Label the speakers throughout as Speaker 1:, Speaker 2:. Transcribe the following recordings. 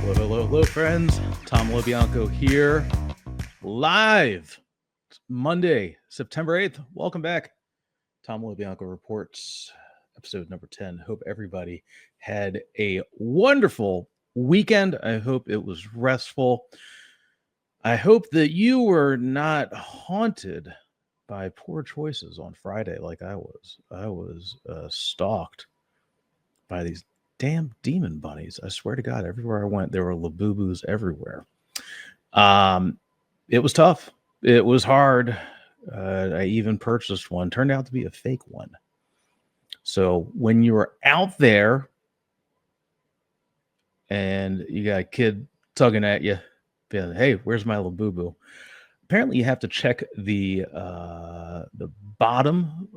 Speaker 1: Hello, friends. Thom LoBianco here, live. It's Monday, September 8th. Welcome back. Thom LoBianco Reports, episode number 10. Hope everybody had a wonderful weekend. I hope it was restful. I hope that you were not haunted by poor choices on Friday like I was. I was stalked by these damn demon bunnies. I swear to God, everywhere I went, there were Labubus everywhere. It was tough. It was hard. I even purchased one. Turned out to be a fake one. So when you're out there and you got a kid tugging at you, hey, where's my Labubu? Apparently, you have to check the bottom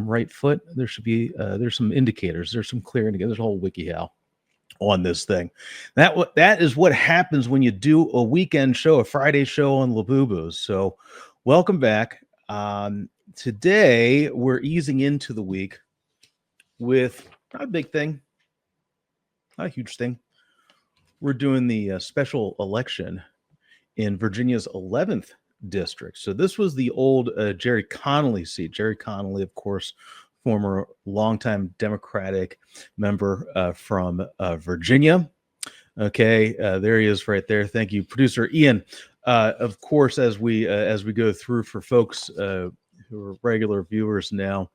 Speaker 1: right foot. There should be there's some indicators. There's some clear indicators. There's a whole WikiHow on this thing. That is what happens when you do a weekend show, a Friday show on Labubus. So, welcome back. Today we're easing into the week with not a big thing, not a huge thing. We're doing the special election in Virginia's 11th district. So this was the old Jerry Connolly seat. Jerry Connolly, of course, former longtime Democratic member from Virginia. Okay, there he is right there. Thank you, producer Ian. Of course, as we go through for folks who are regular viewers now,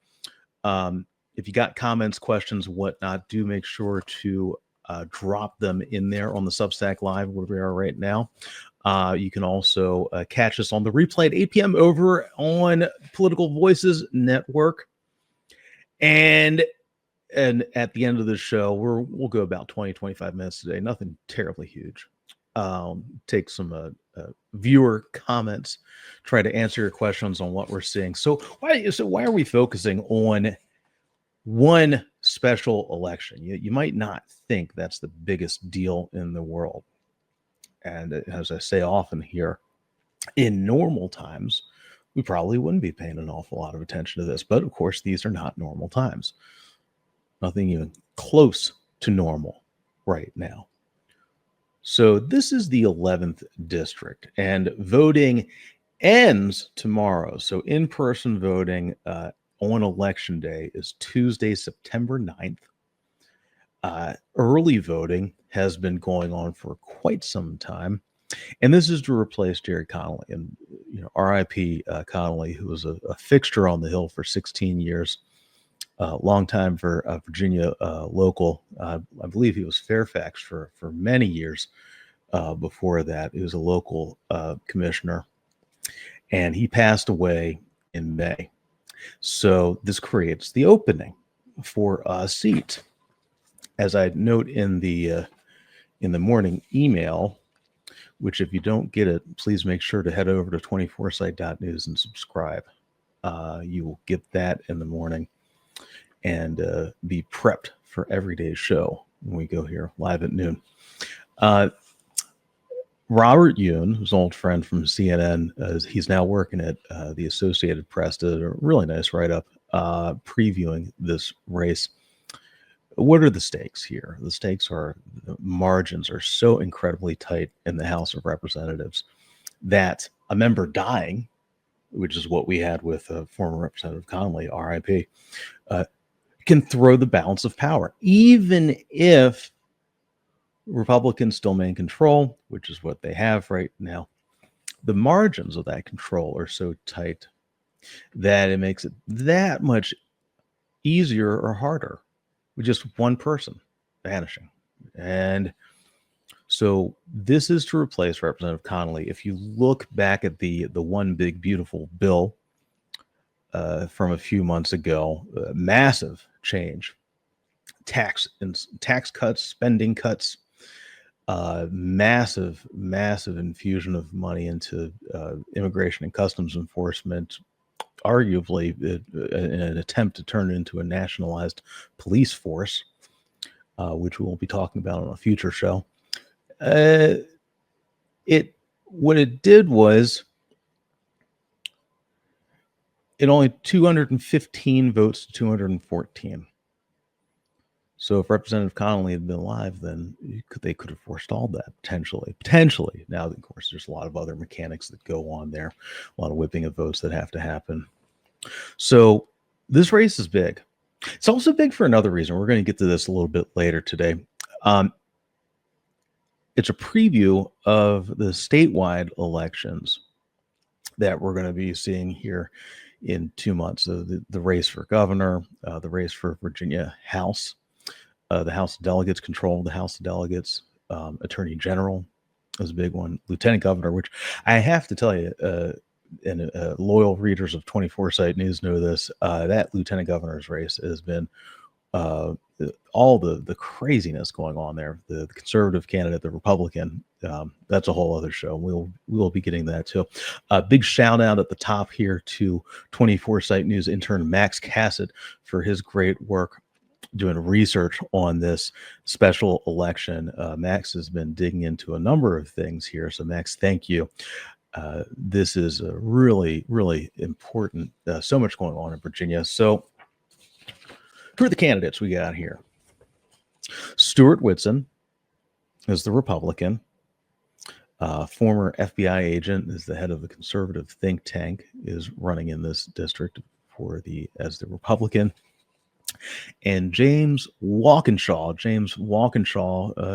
Speaker 1: if you got comments, questions, whatnot, do make sure to drop them in there on the Substack Live where we are right now. You can also catch us on the replay at 8 p.m. over on Political Voices Network. And at the end of the show, we'll go about 20-25 minutes today. Nothing terribly huge. Take some viewer comments, try to answer your questions on what we're seeing. So why are we focusing on one special election? You might not think that's the biggest deal in the world. And as I say often here, in normal times, we probably wouldn't be paying an awful lot of attention to this. But of course, these are not normal times. Nothing even close to normal right now. So this is the 11th district, and voting ends tomorrow. So in-person voting on election day is Tuesday, September 9th. Early voting has been going on for quite some time, and this is to replace Jerry Connolly. And R.I.P. Connolly, who was a fixture on the Hill for 16 years, long time for Virginia local. I believe he was Fairfax for many years before that. He was a local commissioner, and he passed away in May. So this creates the opening for a seat. As I note in the morning email, which if you don't get it, please make sure to head over to 24site.news and subscribe. You will get that in the morning and be prepped for every day's show when we go here live at noon. Robert Yoon, who's an old friend from CNN, he's now working at the Associated Press, did a really nice write-up previewing this race. What are the stakes here? The stakes are, the margins are so incredibly tight in the House of Representatives that a member dying, which is what we had with former Representative Connolly, RIP, can throw the balance of power. Even if Republicans still maintain control, which is what they have right now, the margins of that control are so tight that it makes it that much easier or harder with just one person vanishing. And so this is to replace Representative Connolly. If you look back at the one big beautiful bill from a few months ago, massive change, tax cuts, spending cuts, massive infusion of money into immigration and customs enforcement, arguably in an attempt to turn it into a nationalized police force, which we will be talking about on a future show. What it did was it only 215 votes to 214. So if Representative Connolly had been alive, then they could have forestalled that potentially. Now, of course, there's a lot of other mechanics that go on there, a lot of whipping of votes that have to happen. So this race is big. It's also big for another reason. We're going to get to this a little bit later today. It's a preview of the statewide elections that we're going to be seeing here in 2 months. So the race for governor, the race for Virginia House, the House of Delegates control the House of Delegates, Attorney General is a big one, Lieutenant Governor, which I have to tell you, and loyal readers of 24 Site News know this, that Lieutenant Governor's race has been all the craziness going on there. The conservative candidate, the Republican, that's a whole other show. We'll be getting that too. Big shout out at the top here to 24 Site News intern Max Cassett for his great work doing research on this special election. Max has been digging into a number of things here. So Max, thank you. This is a really, really important. So much going on in Virginia. So who are the candidates we got here? Stuart Whitson is the Republican. Former FBI agent is the head of the conservative think tank, is running in this district as the Republican. And James Walkinshaw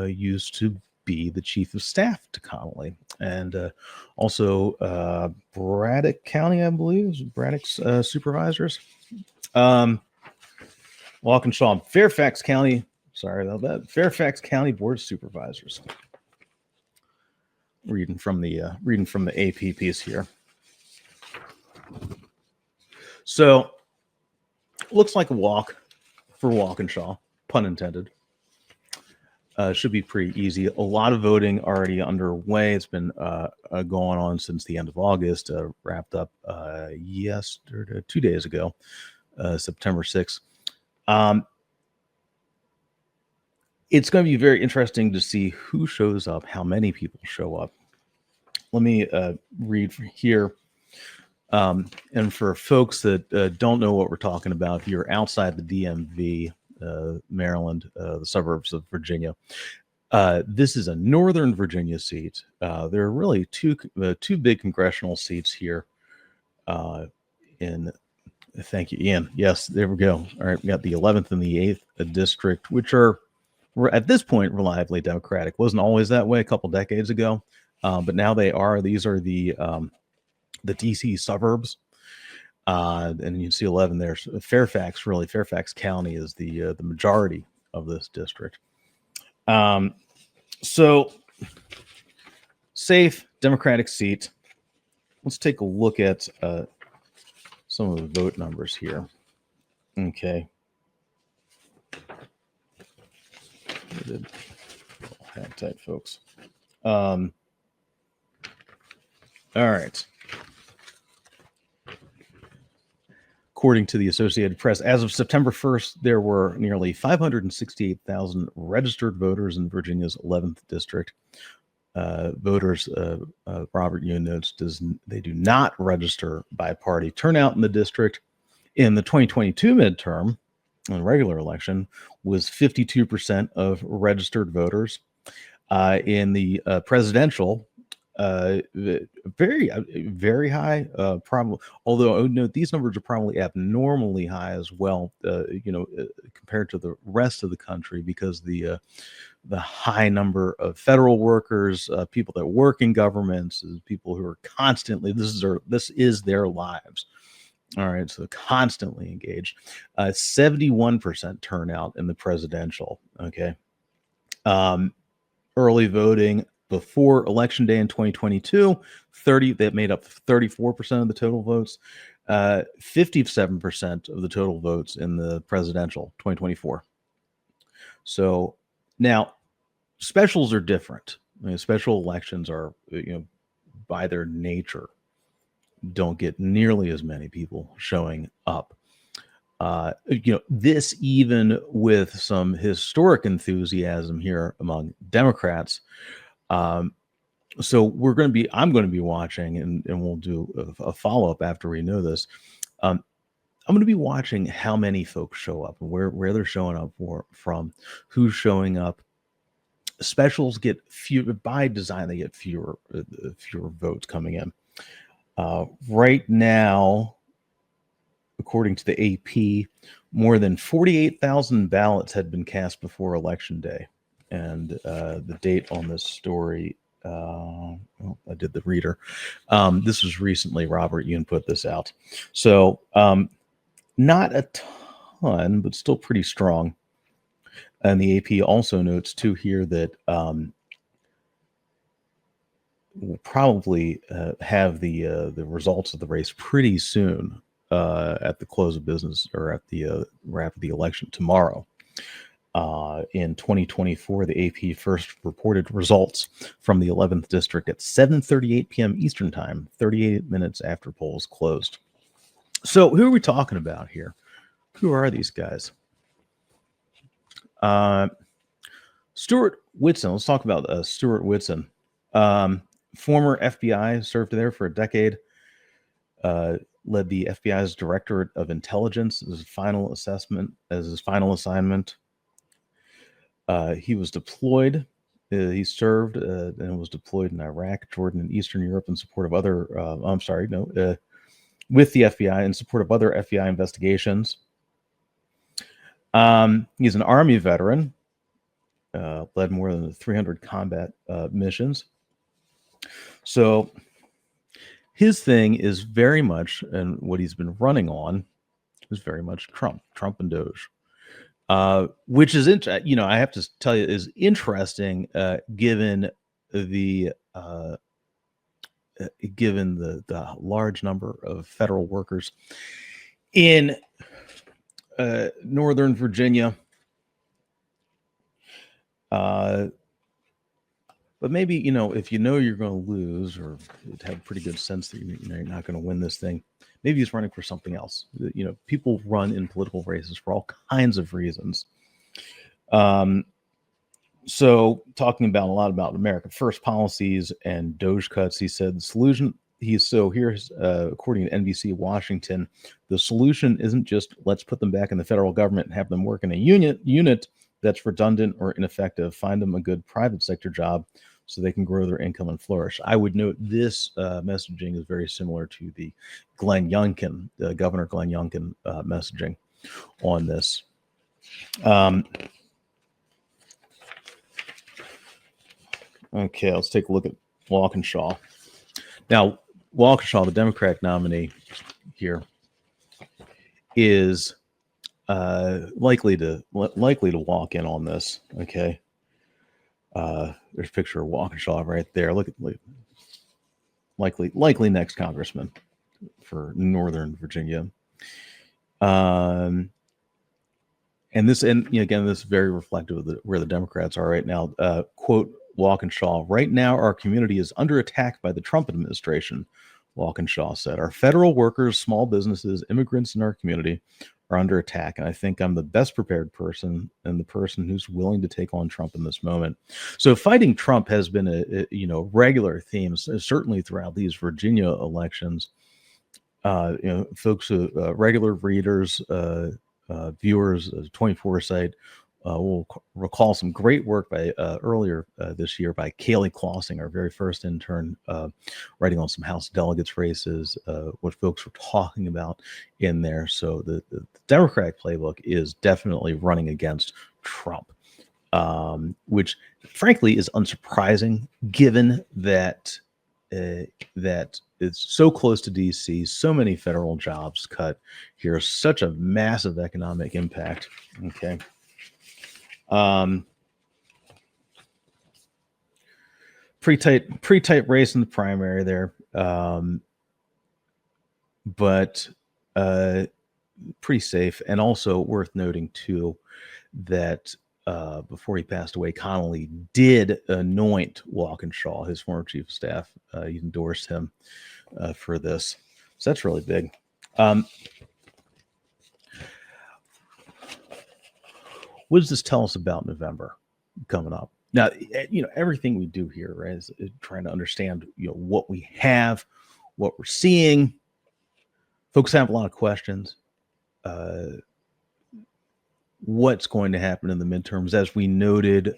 Speaker 1: used to be the chief of staff to Connolly, and also Braddock County, I believe, Braddock's supervisors. Walkinshaw, Fairfax County. Sorry about that. Fairfax County Board of Supervisors. Reading from the AP piece here. So, looks like a walk for Walkinshaw, pun intended. Should be pretty easy. A lot of voting already underway. It's been going on since the end of August. Wrapped up yesterday, 2 days ago, September 6th. It's going to be very interesting to see who shows up, how many people show up. Let me read here. And for folks that don't know what we're talking about, if you're outside the DMV, Maryland, the suburbs of Virginia, this is a Northern Virginia seat. There are really two big congressional seats here. Thank you, Ian. Yes, there we go. All right, we got the 11th and the 8th district, which are at this point reliably Democratic. Wasn't always that way a couple decades ago, but now they are. These are the DC suburbs, and you see 11 there. So Fairfax County is the majority of this district. So safe Democratic seat. Let's take a look at some of the vote numbers here. Okay. Hang tight, folks. All right. According to the Associated Press, as of September 1st, there were nearly 568,000 registered voters in Virginia's 11th district. Voters, Robert Yoon notes, they do not register by party. Turnout in the district in the 2022 midterm, in regular election, was 52% of registered voters. In the presidential, very high, probably. Although I would note these numbers are probably abnormally high as well, compared to the rest of the country, because the high number of federal workers, people that work in governments, people who are constantly this is their lives. All right, so constantly engaged. 71% turnout in the presidential. Okay, early voting before Election Day in 2022, that made up 34% of the total votes, 57% of the total votes in the presidential 2024. So now specials are different. I mean, special elections are, by their nature, don't get nearly as many people showing up. This, even with some historic enthusiasm here among Democrats. So I'm going to be watching, and we'll do a follow-up after we know this. I'm going to be watching how many folks show up and where they're showing up from, who's showing up. Specials get fewer by design. They get fewer votes coming in. Right now, according to the AP, more than 48,000 ballots had been cast before Election Day. And the date on this story, I did the reader. This was recently, Robert, you put this out. So not a ton, but still pretty strong. And the AP also notes too here that we'll probably have the results of the race pretty soon at the close of business or at the wrap of the election tomorrow. In 2024, the AP first reported results from the 11th district at 7:38 p.m. Eastern time, 38 minutes after polls closed. So who are we talking about here? Who are these guys? Stuart Whitson. Let's talk about Stuart Whitson. Former FBI, served there for a decade, led the FBI's Directorate of Intelligence as his final assignment. He was deployed. He served and was deployed in Iraq, Jordan, and Eastern Europe in support of other. With the FBI in support of other FBI investigations. He's an Army veteran. Led more than 300 combat missions. So his thing is very much, and what he's been running on is very much Trump and Doge. Which is, I have to tell you, is interesting given the large number of federal workers in Northern Virginia. But maybe, if you're going to lose or have a pretty good sense that you're not going to win this thing, maybe he's running for something else. People run in political races for all kinds of reasons. So talking about a lot about America First policies and Doge cuts, he said the solution, here's according to NBC Washington, the solution isn't just let's put them back in the federal government and have them work in a unit that's redundant or ineffective. Find them a good private sector job so they can grow their income and flourish. I would note this messaging is very similar to the Governor Glenn Youngkin messaging on this. Okay, let's take a look at Walkinshaw. Now, Walkinshaw, the Democratic nominee here, is likely to walk in on this. Okay, there's a picture of Walkinshaw right there. Look at likely next congressman for Northern Virginia. And this is very reflective of where the Democrats are right now. Quote Walkinshaw: "Right now, our community is under attack by the Trump administration," Walkinshaw said. "Our federal workers, small businesses, immigrants in our community are under attack, and I think I'm the best prepared person and the person who's willing to take on Trump in this moment." So fighting Trump has been a regular theme, certainly throughout these Virginia elections. Folks, regular readers, viewers, 24 site will recall some great work by earlier this year by Kaylee Klossing, our very first intern, writing on some House delegates races, what folks were talking about in there. So the Democratic playbook is definitely running against Trump, which frankly is unsurprising given that it's so close to DC, so many federal jobs cut here, such a massive economic impact. Okay. Pretty tight race in the primary there. But pretty safe. And also worth noting too, that before he passed away, Connolly did anoint Walkinshaw, his former chief of staff. He endorsed him for this. So that's really big. What does this tell us about November coming up? Now, everything we do here, right, is trying to understand, what we have, what we're seeing. Folks have a lot of questions. what's going to happen in the midterms, as we noted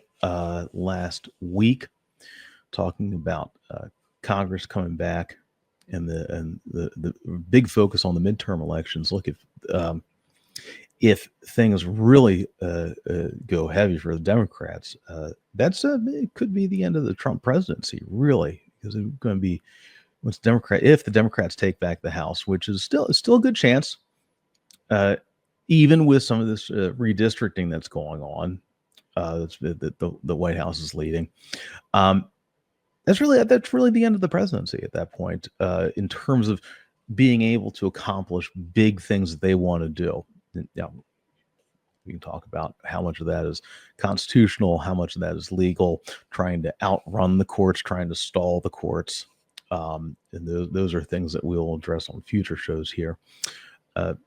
Speaker 1: last week, talking about Congress coming back and the big focus on the midterm elections. Look, if things really go heavy for the Democrats, it could be the end of the Trump presidency, really, because it's going to be if the Democrats take back the House, which is still a good chance, even with some of this redistricting that's going on, the White House is leading. That's really the end of the presidency at that point, in terms of being able to accomplish big things that they want to do. Now, we can talk about how much of that is constitutional, how much of that is legal, trying to outrun the courts, trying to stall the courts. And those are things that we'll address on future shows here. But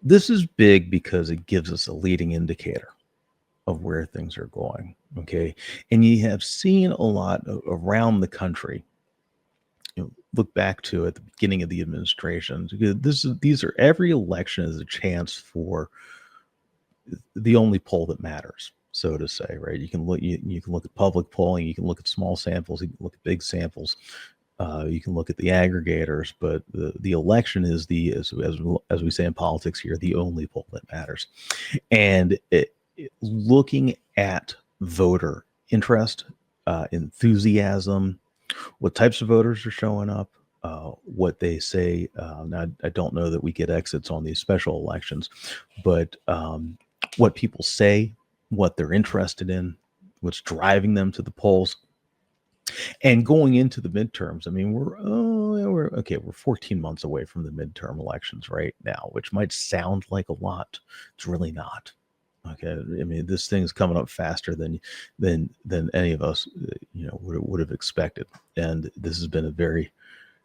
Speaker 1: this is big because it gives us a leading indicator of where things are going. Okay. And you have seen a lot around the country. Look back to at the beginning of the administration. Every election is a chance for the only poll that matters, so to say, right? You can look at public polling, you can look at small samples, you can look at big samples, you can look at the aggregators, but the election is as we say in politics here, the only poll that matters. And looking at voter interest, enthusiasm, what types of voters are showing up, what they say. Now, I don't know that we get exits on these special elections, but what people say, what they're interested in, what's driving them to the polls. And going into the midterms, I mean, we're 14 months away from the midterm elections right now, which might sound like a lot. It's really not. Okay, I mean, this thing's coming up faster than any of us, would have expected, and this has been a very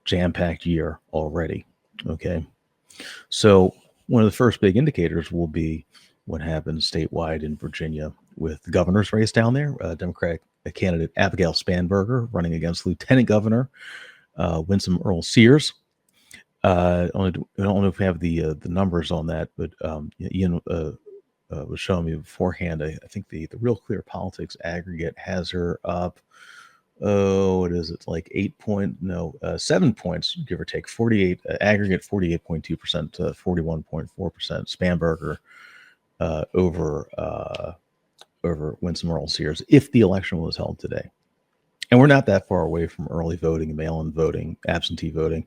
Speaker 1: jam-packed year already. Okay, so one of the first big indicators will be what happens statewide in Virginia with the governor's race down there. Democratic candidate Abigail Spanberger running against Lieutenant Governor Winsome Earl Sears. I don't know if we have the numbers on that, but Ian was showing me beforehand. I think the Real Clear Politics aggregate has her up. What is it? Like 7 points, give or take. 48 aggregate, 48.2% to 41.4%. Spanberger over Winsome Earl Sears if the election was held today. And we're not that far away from early voting, mail-in voting, absentee voting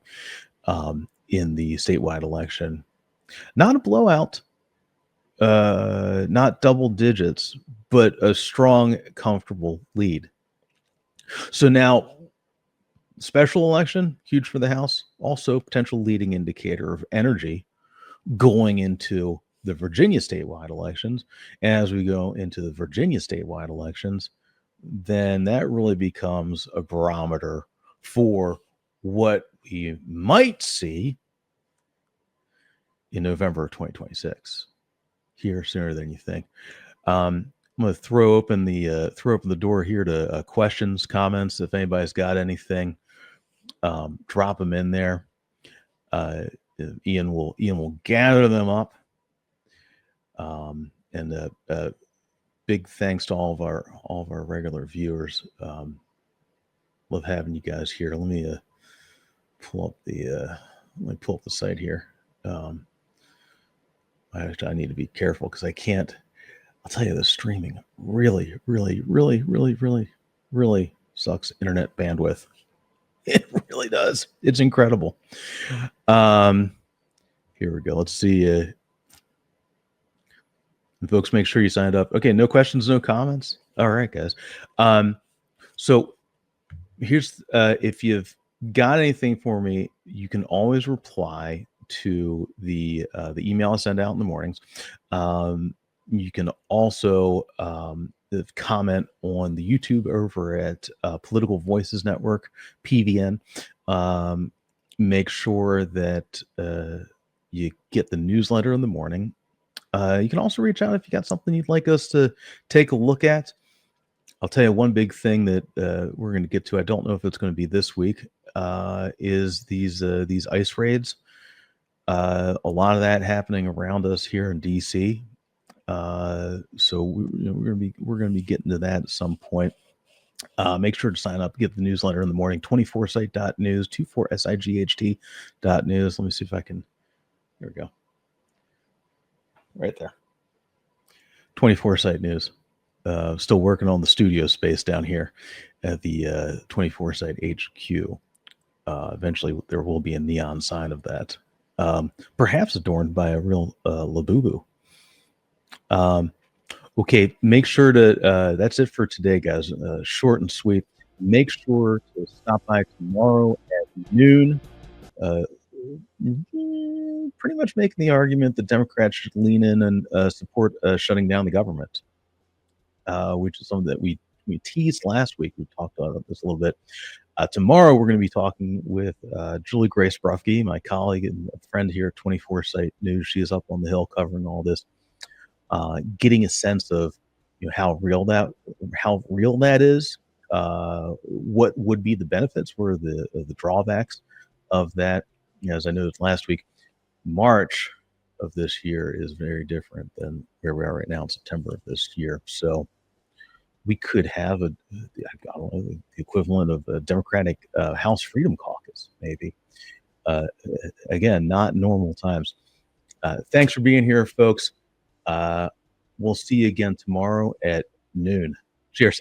Speaker 1: in the statewide election. Not a blowout. Not double digits, but a strong, comfortable lead. So now, special election, huge for the House, also potential leading indicator of energy going into the Virginia statewide elections. And as we go into the Virginia statewide elections, then that really becomes a barometer for what we might see in November of 2026. Here sooner than you think. I'm going to throw open the door here to questions, comments. If anybody's got anything, drop them in there. Ian will gather them up. And big thanks to all of our regular viewers. Love having you guys here. Let me pull up the site here. I need to be careful because I can't. I'll tell you, the streaming really sucks internet bandwidth. It really does. It's incredible. Here we go. Let's see. Folks, make sure you signed up. Okay, no questions, no comments. All right, guys. So here's if you've got anything for me, you can always reply to the email I send out in the mornings. You can also comment on the YouTube over at Political Voices Network, PVN. Make sure that you get the newsletter in the morning. You can also reach out if you got something you'd like us to take a look at. I'll tell you one big thing that we're going to get to. I don't know if it's going to be this week. is these ICE raids. A lot of that happening around us here in DC. So we're gonna be getting to that at some point. Make sure to sign up, get the newsletter in the morning. 24site.news, 24sight.news. Let me see if I can. Here we go. Right there. 24 Site News. Still working on the studio space down here at the 24 Site HQ. Eventually, there will be a neon sign of that, perhaps adorned by a real Labubu. Okay, make sure to. That's it for today, guys. Short and sweet. Make sure to stop by tomorrow at noon. Pretty much making the argument that Democrats should lean in and support shutting down the government, which is something that we teased last week. We talked about this a little bit. Tomorrow, we're going to be talking with Julie Grace Brufke, my colleague and a friend here at 24 Site News. She is up on the Hill covering all this, getting a sense of how real that is. What would be the benefits? What are the drawbacks of that? As I noted last week, March of this year is very different than where we are right now in September of this year. So we could have the equivalent of a Democratic House Freedom Caucus, maybe. Again, not normal times. Thanks for being here, folks. We'll see you again tomorrow at noon. Cheers.